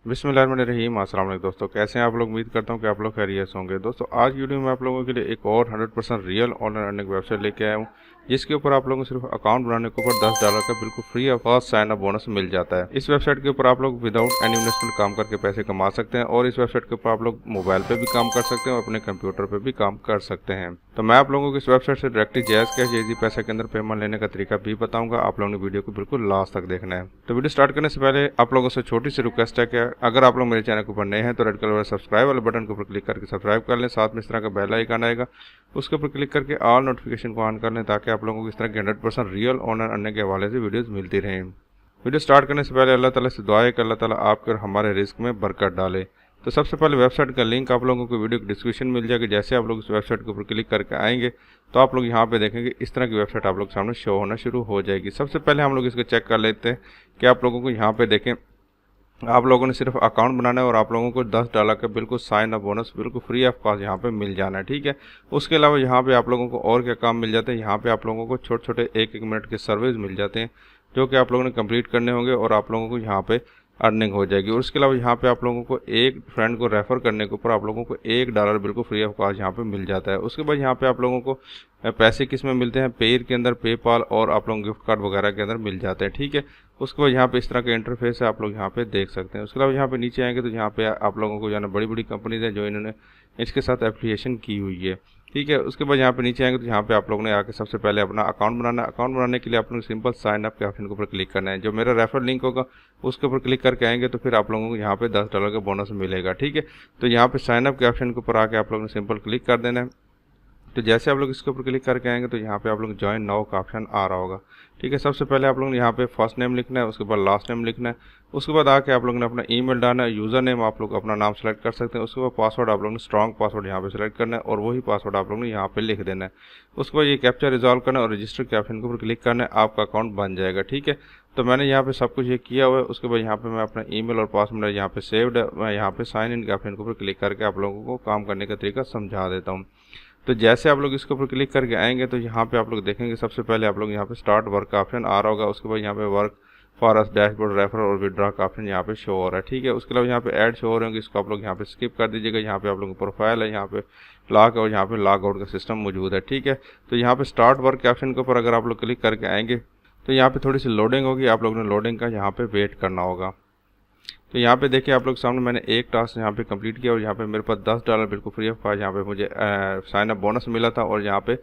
बिस्मिल्लाहिर्रहमानिर्रहीम। अस्सलाम वालेकुम दोस्तों, कैसे हैं आप लोग। उम्मीद करता हूं कि आप लोग खैरियत से होंगे। दोस्तों आज की वीडियो में आप लोगों के लिए एक और 100% रियल ऑनलाइन अर्निंग वेबसाइट लेके आया हूं, जिसके ऊपर आप लोगों को सिर्फ अकाउंट बनाने के ऊपर $10 का बिल्कुल free of cost sign up bonus मिल जाता है। इस वेबसाइट के ऊपर आप लोग विदाउट एनी इन्वेस्टमेंट काम करके पैसे कमा सकते हैं और इस वेबसाइट के ऊपर आप लोग मोबाइल पे भी काम कर सकते हैं और अपने कंप्यूटर पे भी काम कर सकते हैं। तो मैं आप लोगों को इस वेबसाइट से डायरेक्टली जायज़ कैश इजी पैसे के अंदर पेमेंट लेने का तरीका भी बताऊंगा। आप लोगों ने वीडियो को बिल्कुल लास्ट तक देखना है। तो वीडियो स्टार्ट करने से पहले आप लोगों से छोटी सी रिक्वेस्ट है कि अगर आप लोग मेरे चैनल के ऊपर नए हैं तो रेड कलर वाले सब्सक्राइब वाले बटन के ऊपर क्लिक करके सब्सक्राइब कर लें। साथ में इस तरह का बेल आइकन आएगा, उसके ऊपर क्लिक करके ऑल नोटिफिकेशन को ऑन कर लें, ताकि आप लोगों को इस तरह की 100% रियल ऑनलाइन अर्निंग के हवाले से वीडियोस मिलती रहें। वीडियो स्टार्ट करने से पहले अल्लाह ताला से दुआ है कि अल्लाह ताला आपके और हमारे रिस्क में बरकत डाले। तो सबसे पहले वेबसाइट का लिंक आप लोगों को वीडियो की डिस्क्रिप्शन मिल जाएगा। जैसे आप लोग इस वेबसाइट के ऊपर क्लिक करके आएंगे तो आप लोग यहाँ पे देखेंगे इस तरह की वेबसाइट आप लोग के सामने शो होना शुरू हो जाएगी। सबसे पहले हम लोग इसको चेक कर लेते हैं कि आप लोगों को यहाँ पे देखें, आप लोगों ने सिर्फ अकाउंट बनाना है और आप लोगों को $10 का बिल्कुल साइन अप बोनस बिल्कुल फ्री ऑफ कॉस्ट यहाँ पे मिल जाना है। ठीक है, उसके अलावा यहाँ पे आप लोगों को और क्या काम मिल जाते हैं। यहाँ पे आप लोगों को छोटे छोटे 1-1 मिनट के सर्विस मिल जाते हैं, जो कि आप लोगों ने कंप्लीट करने होंगे और आप लोगों को यहाँ पे अर्निंग हो जाएगी। और उसके अलावा यहाँ पे आप लोगों को एक फ्रेंड को रेफ़र करने के ऊपर आप लोगों को $1 बिल्कुल फ्री ऑफ कॉस्ट यहाँ पे मिल जाता है। उसके बाद यहाँ पे आप लोगों को पैसे किस में मिलते हैं, पेयर के अंदर, पेपाल और आप लोगों गिफ्ट कार्ड वगैरह के अंदर मिल जाते हैं। ठीक है, उसके बाद यहाँ पे इस तरह का इंटरफेस है, आप लोग यहाँ पे देख सकते हैं। उसके अलावा यहाँ पे नीचे आएंगे तो यहाँ पे आप लोगों को जाना बड़ी बड़ी कंपनीज है जो इन्होंने इसके साथ एफिलिएशन की हुई है। ठीक है, उसके बाद यहाँ पे नीचे आएंगे तो यहाँ पे आप लोगों ने आके सबसे पहले अपना अकाउंट बनाना है। अकाउंट बनाने के लिए आप लोगों को सिंपल साइन अप के ऑप्शन के ऊपर क्लिक करना है। जो मेरा रेफर लिंक होगा उसके ऊपर क्लिक करके आएंगे तो फिर आप लोगों को यहाँ पे $10 का बोनस मिलेगा। ठीक है, तो यहाँ पे साइन अप के ऑप्शन के ऊपर आके आप लोगों ने सिंपल क्लिक कर देना है। तो जैसे आप लोग इसके ऊपर क्लिक करके आएंगे तो यहाँ पे आप लोग ज्वाइन नाउ का ऑप्शन आ रहा होगा। ठीक है, सबसे पहले आप लोगों ने यहाँ पे फर्स्ट नेम लिखना है, उसके बाद लास्ट नेम लिखना है। उसके बाद आके आप लोगों ने अपना ईमेल डालना है, यूज़र नेम आप लोग अपना नाम सेलेक्ट कर सकते हैं। उसके बाद पासवर्ड आप लोगों ने स्ट्रॉन्ग पासवर्ड यहाँ पे सेलेक्ट करना है और वही पासवर्ड आप लोगों ने यहाँ पे लिख देना है। उसके बाद ये कैप्चा रिजॉल्व करना है और रजिस्टर के ऑप्शन के ऊपर क्लिक करना है, आपका अकाउंट बन जाएगा। ठीक है, तो मैंने यहाँ पे सब कुछ ये किया हुआ है। उसके बाद यहाँ पे मैं अपना ईमेल और पासवर्ड यहाँ पे सेव्ड है, मैं यहाँ पे साइन इन के ऑप्शन के ऊपर क्लिक करके आप लोगों को काम करने का तरीका समझा देता हूँ। तो जैसे आप लोग इसके ऊपर क्लिक करके आएंगे तो यहाँ पे आप लोग देखेंगे सबसे पहले आप लोग यहाँ पे स्टार्ट वर्क का ऑप्शन आ रहा होगा। उसके बाद यहाँ पे work for us, dashboard, refer और विड्रॉ का ऑप्शन यहाँ पे शो हो रहा है। ठीक है, उसके अलावा यहाँ पे ऐड शो हो रहे होंगे, इसको आप लोग यहाँ पे स्किप कर दीजिएगा। यहाँ पे आप लोगों की प्रोफाइल है, यहाँ पे लॉग और यहाँ पे लॉग आउट का सिस्टम मौजूद है। ठीक है, तो यहाँ पे स्टार्ट वर्क के ऑप्शन के ऊपर अगर आप लोग क्लिक करके आएंगे तो यहाँ पे थोड़ी सी लोडिंग होगी, आप लोगों ने लोडिंग का यहाँ पे वेट करना होगा। तो यहाँ पे देखिए आप लोग सामने मैंने एक टास्क यहाँ पे कंप्लीट किया और यहाँ पे मेरे पास $10 बिल्कुल फ्री ऑफ कॉस्ट यहाँ पे मुझे साइन अप बोनस मिला था और यहाँ पे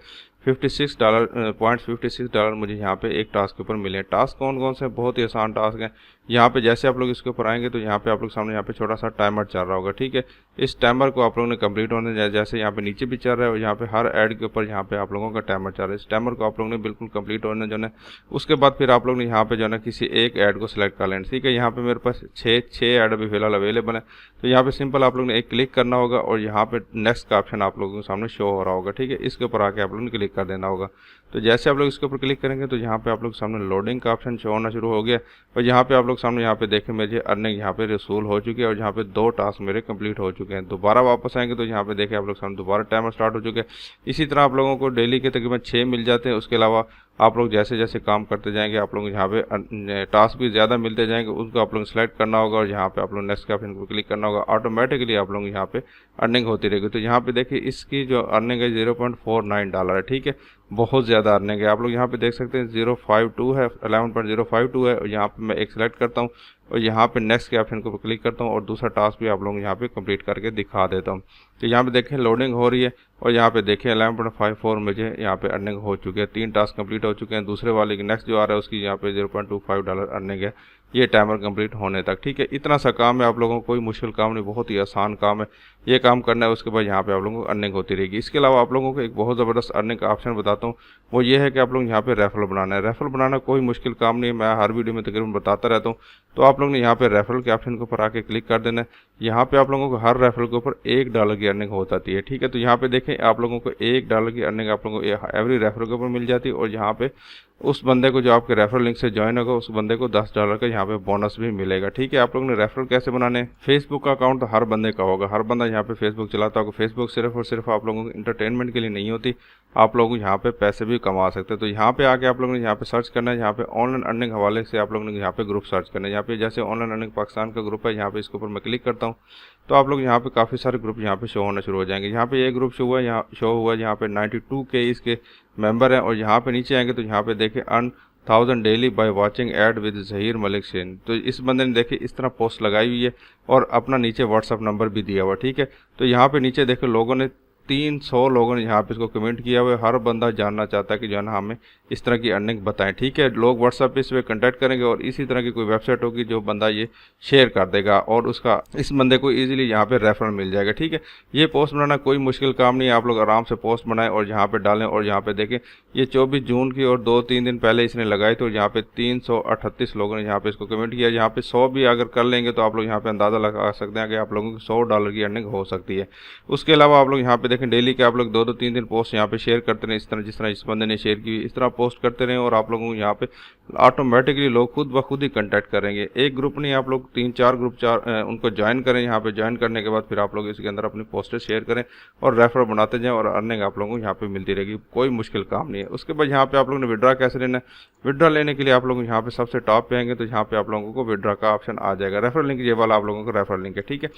$56.56 मुझे यहाँ पे एक टास्क के ऊपर मिले। टास्क कौन कौन से, बहुत ही आसान टास्क हैं। यहाँ पे जैसे आप लोग इसके ऊपर आएंगे तो यहाँ पे आप लोग सामने यहाँ पे छोटा सा टाइमर चल रहा होगा। ठीक है, इस टाइमर को आप लोगों ने कंप्लीट होने, जैसे यहाँ पे नीचे भी चल रहा है और यहाँ पे हर ऐड के ऊपर यहाँ पे आप लोगों का टाइमर चल रहा है। इस टाइमर को आप लोगों ने बिल्कुल कंप्लीट होने जो है, उसके बाद फिर आप लोग ने यहाँ पे जो है किसी एक ऐड को सिलेक्ट कर लेना। ठीक है, यहाँ पे मेरे पास छः ऐड अभी फिलहाल अवेलेबल है। तो यहाँ पे सिंपल आप लोग ने एक क्लिक करना होगा और यहाँ पे नेक्स्ट का ऑप्शन आप लोगों के सामने शो हो रहा होगा। ठीक है, इसके ऊपर आके आप लोगों ने क्लिक कर देना होगा। तो जैसे आप लोग इसके ऊपर क्लिक करेंगे तो यहाँ पे आप लोग सामने लोडिंग का ऑप्शन शो होना शुरू हो गया और यहाँ पे आप लोग सामने यहाँ पे देखें मुझे अर्निंग यहाँ पे रिसूल हो चुकी है और यहाँ पे 2 टास्क मेरे कंप्लीट हो चुके हैं। दोबारा वापस आएंगे तो यहाँ पे देखें आप लोग सामने दोबारा टाइमर स्टार्ट हो चुके हैं। इसी तरह आप लोगों को डेली के तकरीबन 6 मिल जाते हैं। उसके अलावा आप लोग जैसे जैसे काम करते जाएंगे आप लोग यहाँ पे टास्क भी ज़्यादा मिलते जाएंगे, उसको आप लोग सेलेक्ट करना होगा और यहाँ पे आप लोग नेक्स्ट का ऑप्शन को क्लिक करना होगा। ऑटोमेटिकली आप लोग यहाँ पे अर्निंग होती रहेगी। तो यहाँ पे देखिए इसकी जो अर्निंग है $0.49 है। ठीक है, बहुत ज़्यादा अर्निंग है। आप लोग यहाँ पे देख सकते हैं 052 है, 11.052 है और यहाँ पे मैं एक सेलेक्ट करता हूँ और यहाँ पे नेक्स्ट के ऑप्शन को क्लिक करता हूँ और दूसरा टास्क भी आप लोग यहाँ पे कंप्लीट करके दिखा देता हूँ। तो यहाँ पे देखें लोडिंग हो रही है और यहाँ पे देखें 11.54 मुझे यहाँ पे अर्निंग हो चुकी है। 3 टास्क कंप्लीट हो चुके हैं। दूसरे वाले की नेक्स्ट जो आ रहा है उसकी यहाँ पे $0.25 अर्निंग है, ये टाइमर कंप्लीट होने तक। ठीक है, इतना सा काम है, आप लोगों को कोई मुश्किल काम नहीं, बहुत ही आसान काम है। ये काम करना है, उसके बाद यहाँ पे आप लोगों को अर्निंग होती रहेगी। इसके अलावा आप लोगों को एक बहुत ज़बरदस्त अर्निंग का ऑप्शन बताता हूँ, वो ये है कि आप लोग यहाँ पे रेफरल बनाना है। रेफरल बनाना कोई मुश्किल काम नहीं है, मैं हर वीडियो में तकरीबन बताता रहता हूँ। तो आप लोग ने यहाँ पे रेफरल के ऑप्शन के ऊपर आके क्लिक कर देना है। यहाँ पे आप लोगों को हर रेफरल के ऊपर $1 की अर्निंग हो जाती है। ठीक है, तो यहाँ पे देखें आप लोगों को $1 की अर्निंग आप लोगों को एवरी रेफरल के ऊपर मिल जाती है और यहाँ पे उस बंदे को जो आपके रेफरल लिंक से ज्वाइन होगा उस बंदे को $10 का यहाँ पे बोनस भी मिलेगा। ठीक है, आप लोगों ने रेफरल कैसे बनाने, फेसबुक का अकाउंट तो हर बंदे का होगा, हर बंदा यहाँ पे फेसबुक चलाता होगा। फेसबुक सिर्फ और सिर्फ आप लोगों को इंटरटेनमेंट के लिए नहीं होती, आप लोग यहाँ पे पैसे भी कमा सकते हैं। तो यहाँ पे आके आप लोगों ने यहाँ पे सर्च करना है, यहाँ पे ऑनलाइन अर्निंग हवाले से आप लोगों ने यहाँ पे ग्रुप सर्च करना है। यहाँ पे जैसे ऑनलाइन अर्निंग पाकिस्तान का ग्रुप है, यहाँ पे इसके ऊपर मैं क्लिक करता हूँ तो आप लोग यहाँ पे काफ़ी सारे ग्रुप यहाँ पे शो होना शुरू हो जाएंगे। यहाँ पे ये ग्रुप शो हुआ है, यहाँ शो हुआ है, यहाँ पे 92K इसके मेंबर हैं। और यहाँ पे नीचे आएंगे तो यहाँ पे देखें earn 1000 daily by watching ad with Zaheer Malik Sen. तो इस बंदे ने देखे इस तरह पोस्ट लगाई हुई है और अपना नीचे व्हाट्सअप नंबर भी दिया हुआ। ठीक है, तो यहाँ पे नीचे देखे लोगों ने 300 लोगों ने यहाँ पे इसको कमेंट किया हुआ है। हर बंदा जानना चाहता है कि जो है ना हमें इस तरह की अर्निंग बताएं। ठीक है, लोग व्हाट्सएप पे इस पर कंटेक्ट करेंगे और इसी तरह की कोई वेबसाइट होगी जो बंदा ये शेयर कर देगा और उसका इस बंदे को इजीली यहाँ पे रेफरल मिल जाएगा। ठीक है, ये पोस्ट बनाना कोई मुश्किल काम नहीं है, आप लोग आराम से पोस्ट बनाएं और यहाँ पे डालें। और यहाँ पे देखें ये 24 जून की और 2-3 दिन पहले इसने लगाई, तो यहाँ पे 338 लोगों ने यहाँ पे इसको कमेंट किया। यहाँ पे 100 भी अगर कर लेंगे तो आप लोग यहाँ पे अंदाज़ा लगा सकते हैं कि आप लोगों की $100 की अर्निंग हो सकती है। उसके अलावा आप लोग यहाँ पे देखें डेली के आप लोग 2-3 दिन पोस्ट यहाँ पे शेयर करते रहें, इस तरह जिस तरह इस बंदे ने शेयर की इस तरह पोस्ट करते रहें और आप लोगों को यहाँ पे ऑटोमेटिकली लोग खुद ब खुद ही कांटेक्ट करेंगे। एक ग्रुप नहीं, आप लोग 3-4 ग्रुप उनको ज्वाइन करें। यहाँ पे ज्वाइन करने के बाद फिर आप लोग इसके अंदर अपनी पोस्टें शेयर करें और रेफर बनाते जाएं और अर्निंग आप लोगों को यहाँ पे मिलती रहेगी, कोई मुश्किल काम नहीं है। उसके बाद यहाँ पे आप लोगों ने विड्रा कैसे लेना है, विड्रा लेने के लिए आप लोग यहाँ पे सबसे टॉप पे आएंगे तो यहाँ पे आप लोगों को विड्रा का ऑप्शन आ जाएगा। रेफर लिंक ये वाला आप लोगों को रेफर लिंक है। ठीक है,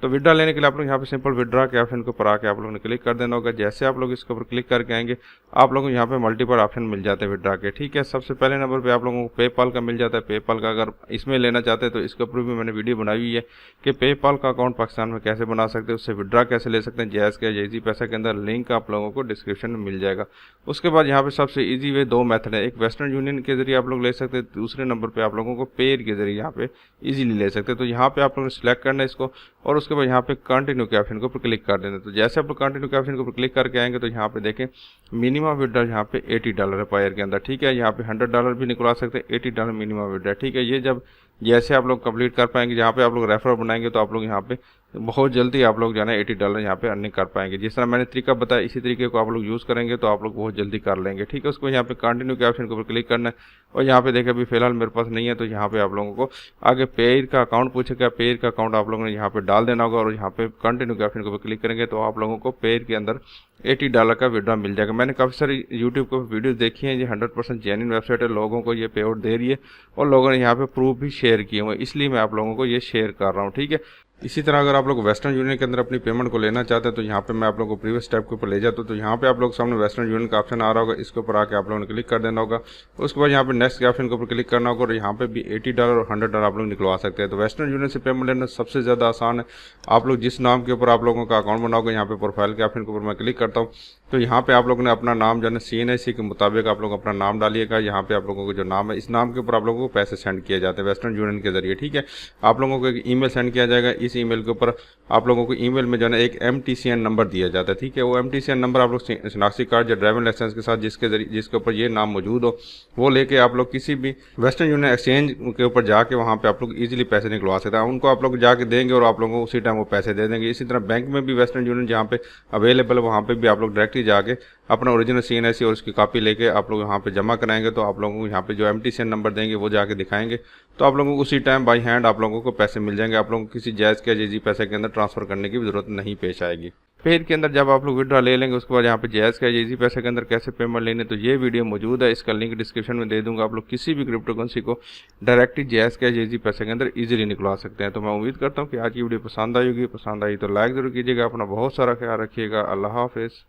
तो विड्रा लेने के लिए आप लोग यहाँ पे सिंपल विड्रा के ऑप्शन के ऊपर आके आप लोगों ने क्लिक कर देना होगा। जैसे आप लोग इसके ऊपर क्लिक करके आएंगे आप लोगों को यहाँ पे मल्टीपल ऑप्शन मिल जाते हैं विड्रा के। ठीक है, सबसे पहले नंबर पे आप लोगों को पेपाल का मिल जाता है। पेपाल का अगर इसमें लेना चाहते हैं तो इसके ऊपर भी मैंने वीडियो बनाई हुई है कि पेपाल का अकाउंट पाकिस्तान में कैसे बना सकते हैं, उससे विड्रा कैसे ले सकते हैं। जैज़ के ईजी पैसा के अंदर लिंक आप लोगों को डिस्क्रिप्शन में मिल जाएगा। उसके बाद यहाँ पे सबसे ईजी वे 2 मेथड है, एक वेस्टर्न यूनियन के जरिए आप लोग ले सकते हैं, दूसरे नंबर पर आप लोगों को पेयर के जरिए यहाँ पे ईजिली ले सकते हैं। तो यहाँ पे आप लोगों ने सिलेक्ट करना है इसको और उसके बाद यहाँ पे कंटिन्यू के ऑप्शन के ऊपर क्लिक कर देना। तो जैसे आप लोग कंटिन्यू के ऑप्शन के ऊपर क्लिक करके आएंगे तो यहाँ पे देखें मिनिमम विड्रा यहाँ पे $80 है पायर के अंदर। ठीक है, यहाँ पे $100 भी निकलवा सकते हैं, $80 मिनिमम विड्रा। ठीक है, ये जब जैसे आप लोग कंप्लीट कर पाएंगे, जहाँ पे आप लोग रेफर बनाएंगे तो आप लोग यहाँ पे बहुत जल्दी आप लोग जाना $80 यहाँ पे अर्निंग कर पाएंगे। जिस तरह मैंने तरीका बताया इसी तरीके को आप लोग यूज़ करेंगे तो आप लोग बहुत जल्दी कर लेंगे। ठीक है, उसको यहाँ पे कंटिन्यू के ऑप्शन के ऊपर क्लिक करना है और यहाँ पे देखिए अभी फिलहाल मेरे पास नहीं है तो यहाँ पे आप लोगों को आगे पेयर का अकाउंट पूछेगा, पेयर का अकाउंट आप लोगों ने यहाँ पे डाल देना होगा और यहाँ पे कंटिन्यू के ऑप्शन के ऊपर क्लिक करेंगे तो आप लोगों को पेयर के अंदर $80 का विड्रा मिल जाएगा। मैंने काफ़ी सारी यूट्यूब पर वीडियो देखी हैं, ये 100% जेन्युइन वेबसाइट है, लोगों को ये पे आउट दे रही है और लोगों ने यहाँ पे प्रूफ भी शेयर किए हुए, इसलिए मैं आप लोगों को ये शेयर कर रहा हूँ। ठीक है, इसी तरह अगर आप लोग वेस्टर्न यूनियन के अंदर अपनी पेमेंट को लेना चाहते हैं तो यहाँ पे मैं आप लोगों को प्रीवियस स्टेप के ऊपर ले जाता हूँ। तो यहाँ पे आप लोग सामने वेस्टर्न यूनियन का ऑप्शन आ रहा होगा, इसके ऊपर आके आप लोगों ने क्लिक कर देना होगा। उसके बाद यहाँ पे नेक्स्ट के ऑप्शन के ऊपर क्लिक करना होगा और यहाँ पे भी $80 और $100 आप लोग निकलवा सकते हैं। तो वेस्टर्न यूनियन से पेमेंट लेना सबसे ज़्यादा आसान है। आप लोग जिस नाम के ऊपर आप लोगों का अकाउंट बनाओगे, यहाँ पे प्रोफाइल के ऑप्शन के ऊपर मैं क्लिक करता हूँ तो यहाँ पे आप लोगों ने अपना नाम जो है CNIC के मुताबिक आप लोग अपना नाम डालिएगा। यहाँ पे आप लोगों को जो नाम है इस नाम के ऊपर आप लोगों को पैसे सेंड किए जाते हैं वेस्टर्न यूनियन के जरिए। ठीक है, आप लोगों को एक ईमेल सेंड किया जाएगा, इस ईमेल के ऊपर आप लोगों को ईमेल में जो है एक MTCN नंबर दिया जाता है। ठीक है, वो MTCN नंबर आप लोग शनाख्ती कार्ड या ड्राइविंग लाइसेंस के साथ जिसके ऊपर ये नाम मौजूद हो वो लेके आप लोग किसी भी वेस्टर्न यूनियन एक्सचेंज के ऊपर जाके वहाँ पे आप लोग इजीली पैसे निकलवा सकते हैं। उनको आप लोग जाके देंगे और आप लोगों को उसी टाइम वो पैसे दे देंगे। इसी तरह बैंक में भी वेस्टर्न यूनियन जहाँ पे अवेलेबल है वहाँ पे भी आप लोग डायरेक्टली जाके अपना ओरिजिनल CNIC और उसकी कॉपी लेके आप लोग यहाँ पे जमा कराएंगे तो आप लोगों को यहाँ पे जो MTCN नंबर देंगे वो जाके दिखाएंगे तो आप लोगों को उसी टाइम बाई हैंड आप लोगों को पैसे मिल जाएंगे। आप लोगों को किसी जायज़ के ईजी पैसे के अंदर ट्रांसफर करने की जरूरत नहीं पेश आएगी। पेड के अंदर जब आप लोग विड्रा ले लेंगे उसके बाद यहाँ पे जायज़ का ईजी पैसे के अंदर कैसे पेमेंट लेने तो ये वीडियो मौजूद है, इसका लिंक डिस्क्रिप्शन में दे दूंगा। आप लोग किसी भी क्रिप्टो करेंसी को डायरेक्टली जायज़ का ईजी पैसे के अंदर इजीली निकलवा सकते हैं। तो मैं उम्मीद करता हूँ कि आज की वीडियो पसंद आई होगी, पसंद आई तो लाइक जरूर कीजिएगा। अपना बहुत सारा ख्याल रखिएगा। अल्लाह हाफिज़।